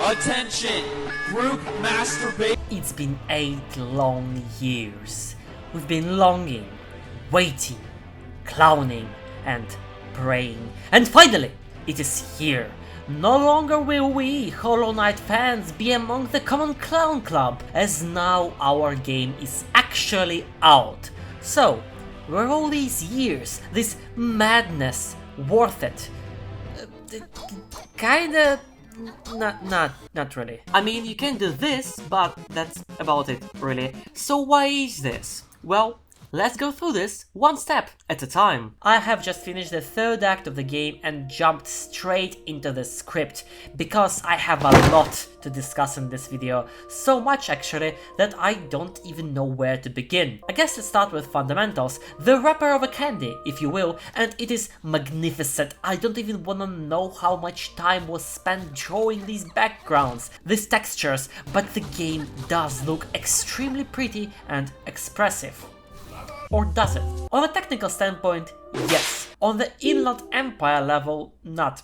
Attention! Group masturbation! It's been 8 long years. We've been longing, waiting, clowning, and praying. And finally, it is here. No longer will we, Hollow Knight fans, be among the common clown club, as now our game is actually out. So, were all these years, this madness, worth it? Kinda... Not really. I mean, you can do this, but that's about it, really. So why is this? Well, let's go through this one step at a time. I have just finished the 3rd act of the game and jumped straight into the script, because I have a lot to discuss in this video, so much actually that I don't even know where to begin. I guess let's start with fundamentals, the wrapper of a candy, if you will, and it is magnificent. I don't even wanna know how much time was spent drawing these backgrounds, these textures, but the game does look extremely pretty and expressive. Or does it? On a technical standpoint, yes. On the Inland Empire level, not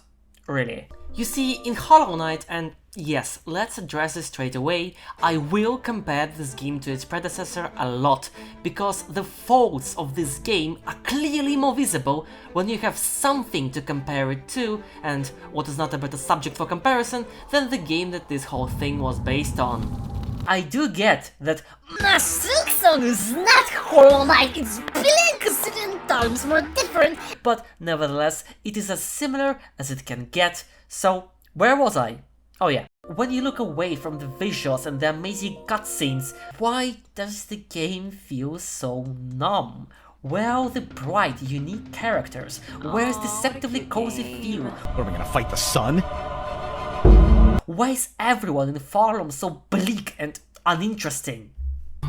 really. You see, in Hollow Knight, and yes, let's address this straight away, I will compare this game to its predecessor a lot, because the faults of this game are clearly more visible when you have something to compare it to, and what is not a better subject for comparison than the game that this whole thing was based on. I do get that Silksong is not Hollow Knight, it's billion times more different, but nevertheless, it is as similar as it can get. So, where was I? Oh yeah. When you look away from the visuals and the amazing cutscenes, why does the game feel so numb? Where are the bright, unique characters? Where's the deceptively cozy feel? What, are we gonna fight the sun? Why is everyone in Farlom so bleak and uninteresting?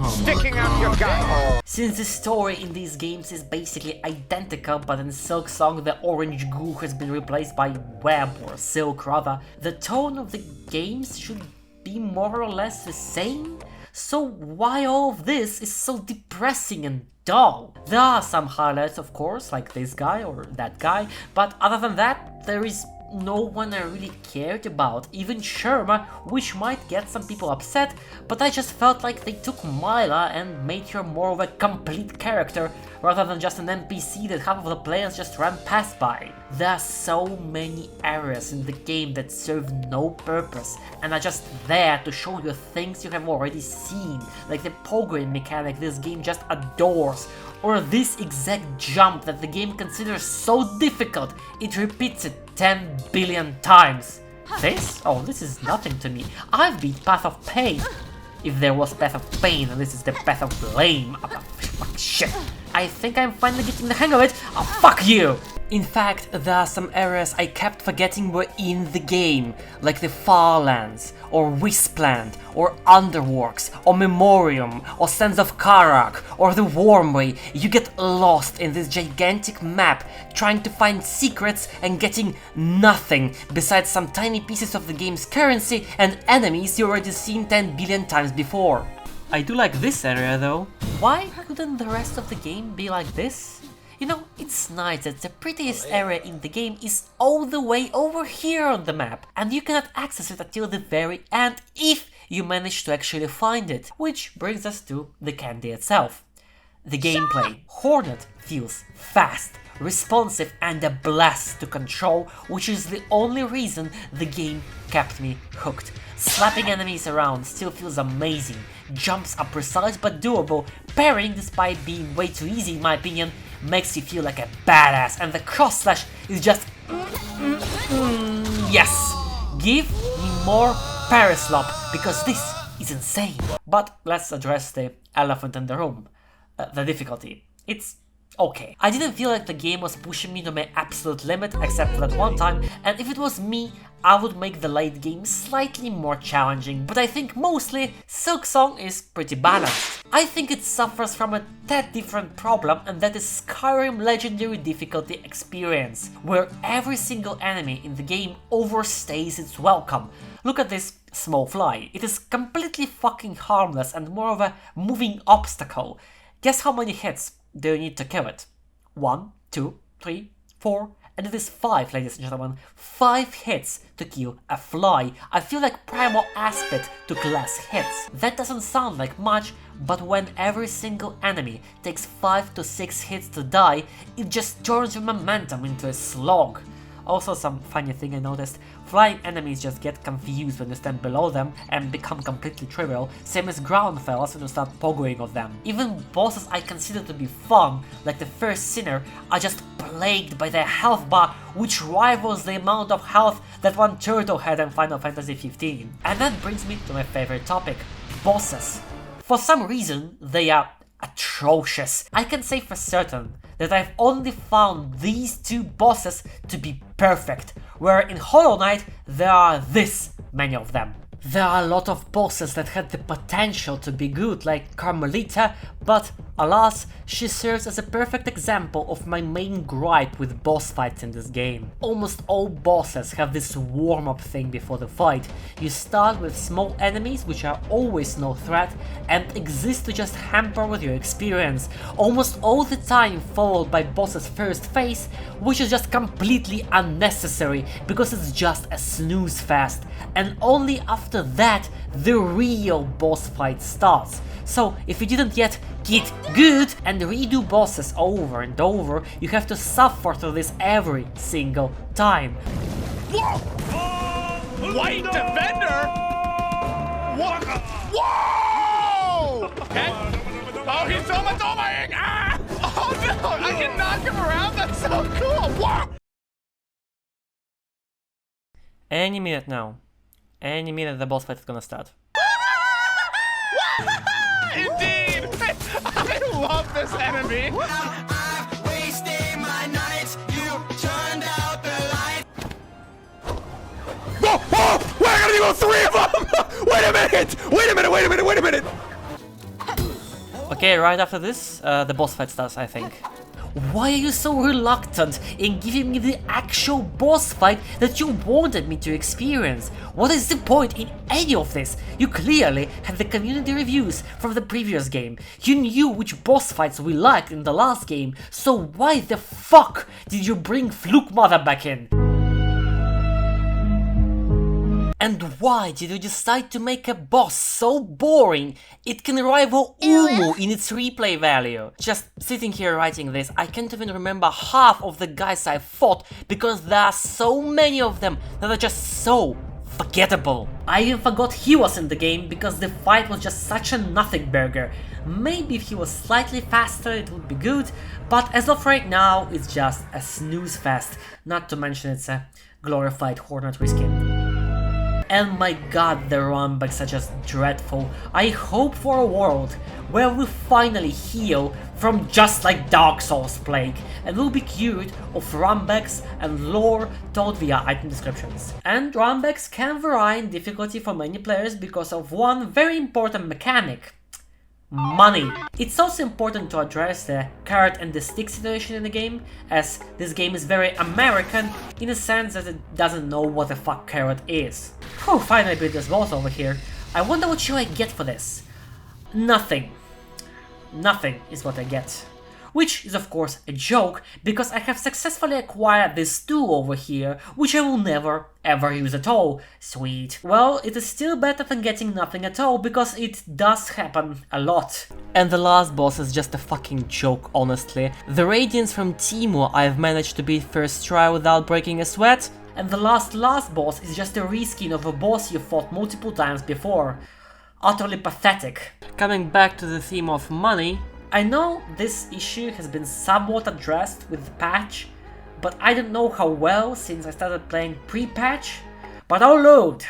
Sticking out your gut! Since the story in these games is basically identical, but in Silksong the orange goo has been replaced by web, or silk rather, the tone of the games should be more or less the same? So why all of this is so depressing and dull? There are some highlights, of course, like this guy or that guy, but other than that, there is no one I really cared about, even Sherma, which might get some people upset, but I just felt like they took Myla and made her more of a complete character rather than just an NPC that half of the players just ran past by. There are so many areas in the game that serve no purpose and are just there to show you things you have already seen, like the pogring mechanic this game just adores, or this exact jump that the game considers so difficult it repeats it 10 billion times. This? Oh, this is nothing to me. I've beat Path of Pain. If there was Path of Pain, and this is the Path of Blame. Fuck shit. I think I'm finally getting the hang of it. Oh, fuck you! In fact, there are some areas I kept forgetting were in the game, like the Farlands, or Wispland, or Underworks, or Memorium, or Sands of Karak, or the Wormway. You get lost in this gigantic map, trying to find secrets and getting nothing besides some tiny pieces of the game's currency and enemies you already seen 10 billion times before. I do like this area though. Why couldn't the rest of the game be like this? You know, it's nice that the prettiest area in the game is all the way over here on the map, and you cannot access it until the very end if you manage to actually find it. Which brings us to the candy itself. The gameplay. Hornet feels fast, responsive and a blast to control, which is the only reason the game kept me hooked. Slapping enemies around still feels amazing, jumps are precise but doable, parrying despite being way too easy in my opinion, makes you feel like a badass, and the cross slash is just yes! Give me more parry slop, because this is insane. But let's address the elephant in the room. The difficulty. It's okay. I didn't feel like the game was pushing me to my absolute limit except for that one time, and if it was me, I would make the late game slightly more challenging, but I think mostly Silksong is pretty balanced. I think it suffers from a tad different problem, and that is Skyrim Legendary Difficulty experience, where every single enemy in the game overstays its welcome. Look at this small fly. It is completely fucking harmless and more of a moving obstacle. Guess how many hits do you need to kill it? 1, 2, 3, 4, And it is 5, ladies and gentlemen, 5 hits to kill a fly. I feel like Primal Aspect took less hits. That doesn't sound like much, but when every single enemy takes 5 to 6 hits to die, it just turns your momentum into a slog. Also, some funny thing I noticed, flying enemies just get confused when you stand below them and become completely trivial, same as ground fellas when you start pogoing of them. Even bosses I consider to be fun, like the first Sinner, are just plagued by their health bar, which rivals the amount of health that one turtle had in Final Fantasy XV. And that brings me to my favorite topic, bosses. For some reason, they are atrocious. I can say for certain that I've only found these 2 bosses to be perfect, where in Hollow Knight there are this many of them. There are a lot of bosses that had the potential to be good, like Carmelita, but alas, she serves as a perfect example of my main gripe with boss fights in this game. Almost all bosses have this warm-up thing before the fight. You start with small enemies, which are always no threat, and exist to just hamper with your experience, almost all the time followed by boss's first phase, which is just completely unnecessary, because it's just a snooze fest, and only after that the real boss fight starts. So if you didn't yet get good and redo bosses over and over, you have to suffer through this every single time. Whoa! White Defender? What? Whoa! Okay. Oh, he's so much annoying! Ah! Oh no! I can knock him around? That's so cool! Whoa! Any minute now. Any minute the boss fight is gonna start. Indeed! I love this enemy! I'm wasting my nights. You turned out the light. Whoa! Whoa! We're gonna go 3 of them! Wait a minute! Wait a minute! Wait a minute! Wait a minute! Okay, right after this, the boss fight starts, I think. Why are you so reluctant in giving me the actual boss fight that you wanted me to experience? What is the point in any of this? You clearly had the community reviews from the previous game. You knew which boss fights we liked in the last game, so why the fuck did you bring Fluke Mother back in? And why did you decide to make a boss so boring it can rival Umu in its replay value? Just sitting here writing this, I can't even remember half of the guys I fought because there are so many of them that are just so forgettable. I even forgot he was in the game because the fight was just such a nothing burger. Maybe if he was slightly faster it would be good, but as of right now it's just a snooze fest, not to mention it's a glorified Hornet reskin. And my god, the runbacks are just dreadful. I hope for a world where we finally heal from just like Dark Souls plague and will be cured of runbacks and lore told via item descriptions. And runbacks can vary in difficulty for many players because of one very important mechanic. Money. It's also important to address the carrot and the stick situation in the game, as this game is very American in a sense that it doesn't know what the fuck carrot is. Whew, finally beat this boss over here. I wonder what should I get for this? Nothing. Nothing is what I get. Which is of course a joke, because I have successfully acquired this tool over here, which I will never ever use at all. Sweet. Well, it is still better than getting nothing at all, because it does happen a lot. And the last boss is just a fucking joke, honestly. The Radiance from Timur I've managed to beat first try without breaking a sweat, and the last boss is just a reskin of a boss you fought multiple times before. Utterly pathetic. Coming back to the theme of money, I know this issue has been somewhat addressed with the patch, but I don't know how well since I started playing pre-patch. But oh lord,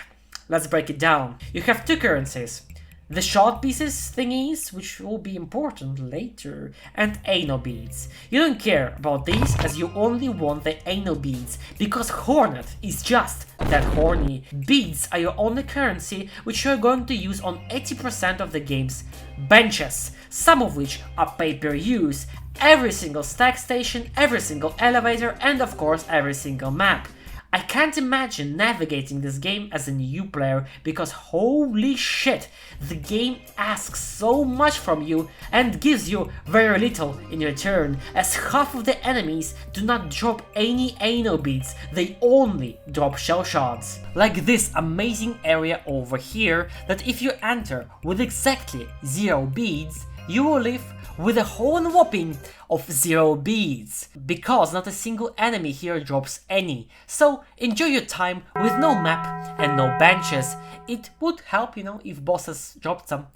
let's break it down. You have 2 currencies. The shard pieces thingies, which will be important later, and anal beads. You don't care about these as you only want the anal beads, because Hornet is just that horny. Beads are your only currency which you're going to use on 80% of the game's benches, some of which are pay-per-use, every single stack station, every single elevator, and of course every single map. I can't imagine navigating this game as a new player because holy shit, the game asks so much from you and gives you very little in return, as half of the enemies do not drop any anal beads, they only drop shell shards. Like this amazing area over here that if you enter with exactly 0 beads, you will leave with a whole whopping of 0 beads, because not a single enemy here drops any. So enjoy your time with no map and no benches. It would help, if bosses dropped some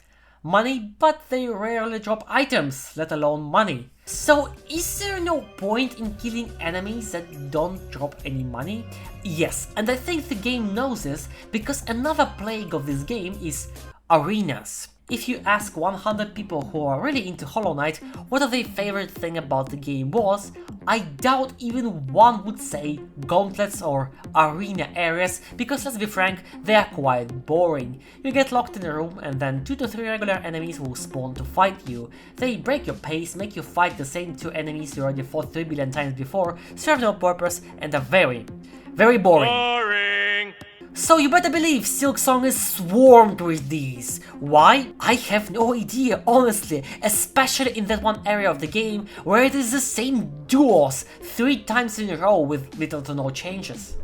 money, but they rarely drop items, let alone money. So is there no point in killing enemies that don't drop any money? Yes, and I think the game knows this, because another plague of this game is arenas. If you ask 100 people who are really into Hollow Knight what their favorite thing about the game was, I doubt even one would say gauntlets or arena areas, because let's be frank, they are quite boring. You get locked in a room and then 2 to 3 regular enemies will spawn to fight you. They break your pace, make you fight the same 2 enemies you already fought 3 billion times before, serve no purpose, and are very, very boring. So you better believe Silksong is swarmed with these. Why? I have no idea, honestly, especially in that one area of the game where it is the same duos 3 times in a row with little to no changes.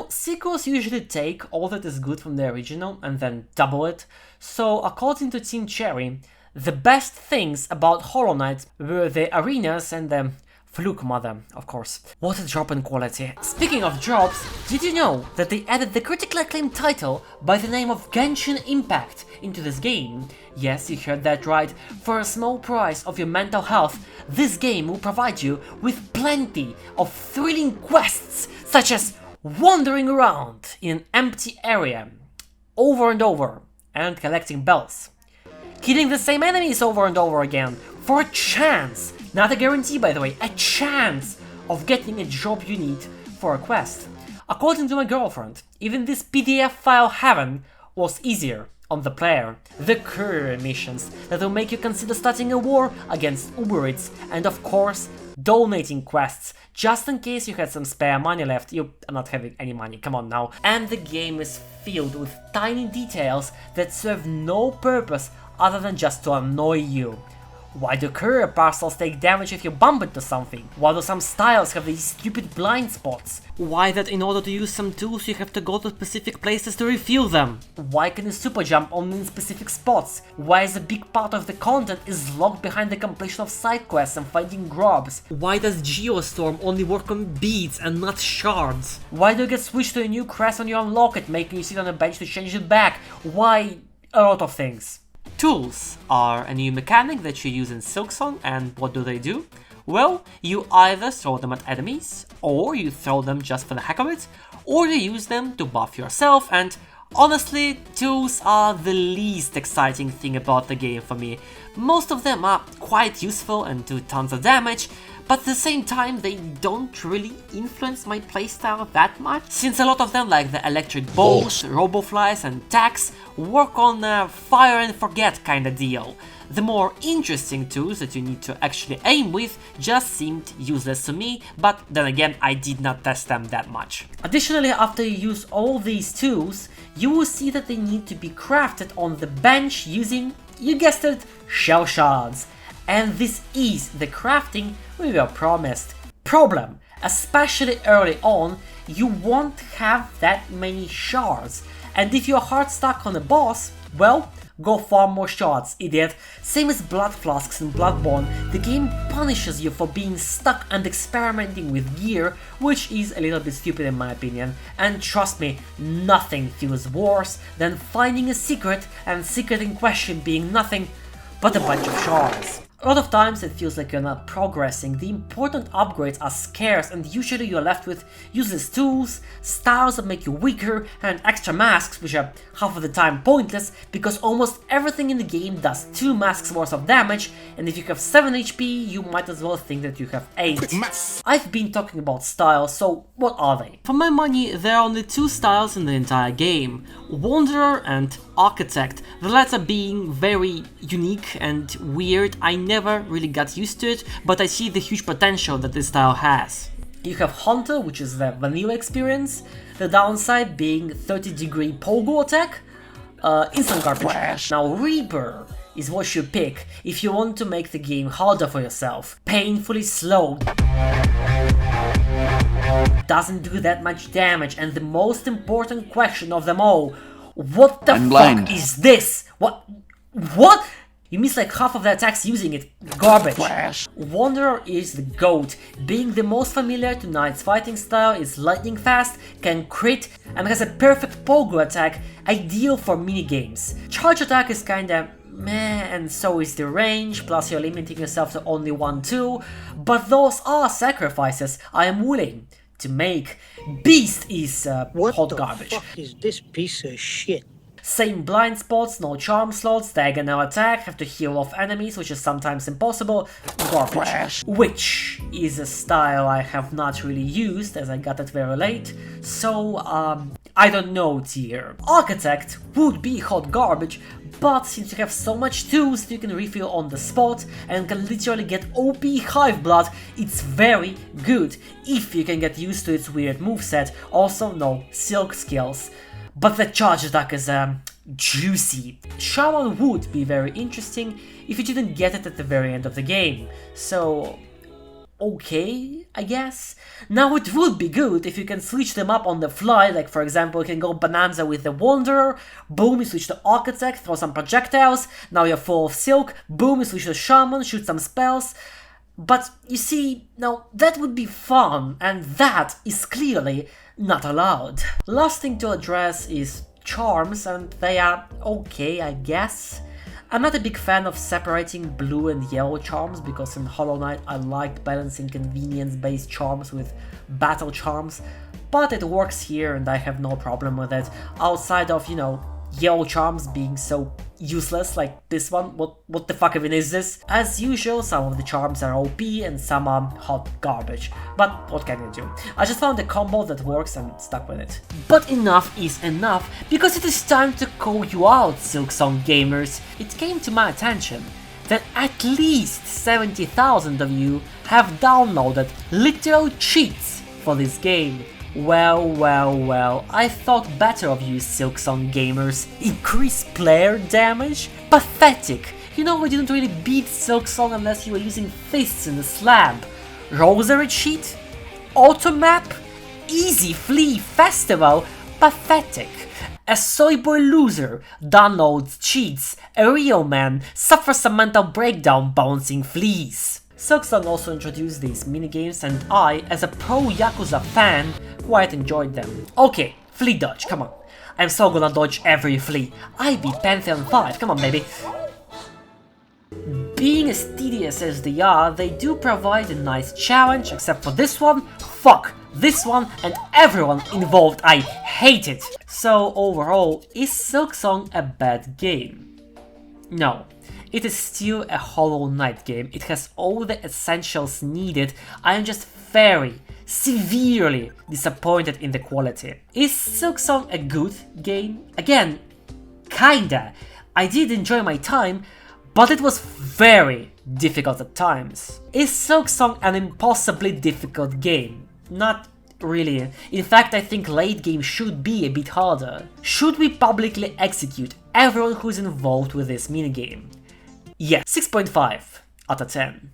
Sequels usually take all that is good from the original and then double it, so according to Team Cherry, the best things about Hollow Knight were the arenas and the Fluke Mother, of course. What a drop in quality. Speaking of drops, did you know that they added the critically acclaimed title by the name of Genshin Impact into this game? Yes, you heard that right. For a small price of your mental health, this game will provide you with plenty of thrilling quests, such as wandering around in an empty area over and over and collecting bells, killing the same enemies over and over again for a chance, not a guarantee by the way, a chance of getting a job you need for a quest. According to my girlfriend, even this PDF file heaven was easier on the player. The courier missions that will make you consider starting a war against Uber Eats, and of course donating quests, just in case you had some spare money left. You are not having any money, come on now. And the game is filled with tiny details that serve no purpose other than just to annoy you. Why do courier parcels take damage if you bump into something? Why do some styles have these stupid blind spots? Why that in order to use some tools you have to go to specific places to refill them? Why can you super jump only in specific spots? Why is a big part of the content is locked behind the completion of side quests and finding grubs? Why does Geostorm only work on beads and not shards? Why do you get switched to a new crest when you unlock it, making you sit on a bench to change it back? Why? A lot of things. Tools are a new mechanic that you use in Silksong, and what do? Well, you either throw them at enemies, or you throw them just for the heck of it, or you use them to buff yourself, and honestly, tools are the least exciting thing about the game for me. Most of them are quite useful and do tons of damage, but at the same time they don't really influence my playstyle that much, since a lot of them, like the electric bolts, roboflies and tags, work on fire and forget kinda deal. The more interesting tools that you need to actually aim with just seemed useless to me, but then again I did not test them that much. Additionally, after you use all these tools, you will see that they need to be crafted on the bench using, you guessed it, shell shards. And this is the crafting we were promised. Problem: especially early on, you won't have that many shards, and if you're hard stuck on a boss, well, go farm more shards, idiot. Same as blood flasks in Bloodborne, the game punishes you for being stuck and experimenting with gear, which is a little bit stupid in my opinion, and trust me, nothing feels worse than finding a secret and secret in question being nothing but a bunch of shards. A lot of times it feels like you're not progressing, the important upgrades are scarce, and usually you're left with useless tools, styles that make you weaker, and extra masks which are half of the time pointless because almost everything in the game does 2 masks worth of damage, and if you have 7 HP you might as well think that you have 8. I've been talking about styles, so what are they? For my money, there are only 2 styles in the entire game: Wanderer and Architect, the latter being very unique and weird. I never really got used to it, but I see the huge potential that this style has. You have Hunter, which is the vanilla experience, the downside being 30-degree pogo attack, instant garbage. Now Reaper is what you pick if you want to make the game harder for yourself. Painfully slow. Doesn't do that much damage, and the most important question of them all, what the fuck is this? What? You miss like half of the attacks using it. Garbage. Wanderer is the GOAT. Being the most familiar to Knight's fighting style, is lightning fast, can crit, and has a perfect pogo attack, ideal for minigames. Charge attack is kinda meh, and so is the range, plus you're limiting yourself to only 1-2, but those are sacrifices I am willing to make. Beast is hot garbage. What the fuck is this piece of shit? Same blind spots, no charm slots, diagonal attack, have to heal off enemies, which is sometimes impossible. Garbage. Which is a style I have not really used, as I got it very late, so I don't know tier. Architect would be hot garbage, but since you have so much tools you can refill on the spot and can literally get OP Hive Blood, it's very good, if you can get used to its weird moveset. Also no silk skills. But the charge attack is juicy. Shaman would be very interesting if you didn't get it at the very end of the game, so okay, I guess. Now it would be good if you can switch them up on the fly, like for example you can go bonanza with the Wanderer, boom you switch to Architect, throw some projectiles, now you're full of silk, boom you switch to Shaman, shoot some spells. But you see, now that would be fun, and that is clearly not allowed. Last thing to address is charms, and they are okay, I guess. I'm not a big fan of separating blue and yellow charms, because in Hollow Knight I liked balancing convenience-based charms with battle charms, but it works here and I have no problem with it, outside of, you know, yellow charms being so useless, like this one. What the fuck even is this? As usual, some of the charms are OP and some are hot garbage, but what can you do? I just found a combo that works and stuck with it. But enough is enough, because it is time to call you out, Silksong gamers. It came to my attention that at least 70,000 of you have downloaded literal cheats for this game. Well, I thought better of you, Silksong gamers. Increased player damage? Pathetic! You know, we didn't really beat Silksong unless you were using fists in the slab. Rosary cheat? Automap? Easy Flea Festival? Pathetic. A soy boy loser downloads cheats, a real man suffers a mental breakdown bouncing fleas. Silksong also introduced these minigames, and I, as a pro Yakuza fan, quite enjoyed them. Okay, flea dodge, come on. I'm so gonna dodge every flea. I beat Pantheon 5, come on baby. Being as tedious as they are, they do provide a nice challenge, except for this one. Fuck this one and everyone involved, I hate it. So overall, is Silksong a bad game? No. It is still a Hollow Knight game, it has all the essentials needed. I am just very, severely disappointed in the quality. Is Silksong a good game? Again, kinda. I did enjoy my time, but it was very difficult at times. Is Silksong an impossibly difficult game? Not really. In fact, I think late game should be a bit harder. Should we publicly execute everyone who's involved with this minigame? Yes, 6.5 out of 10.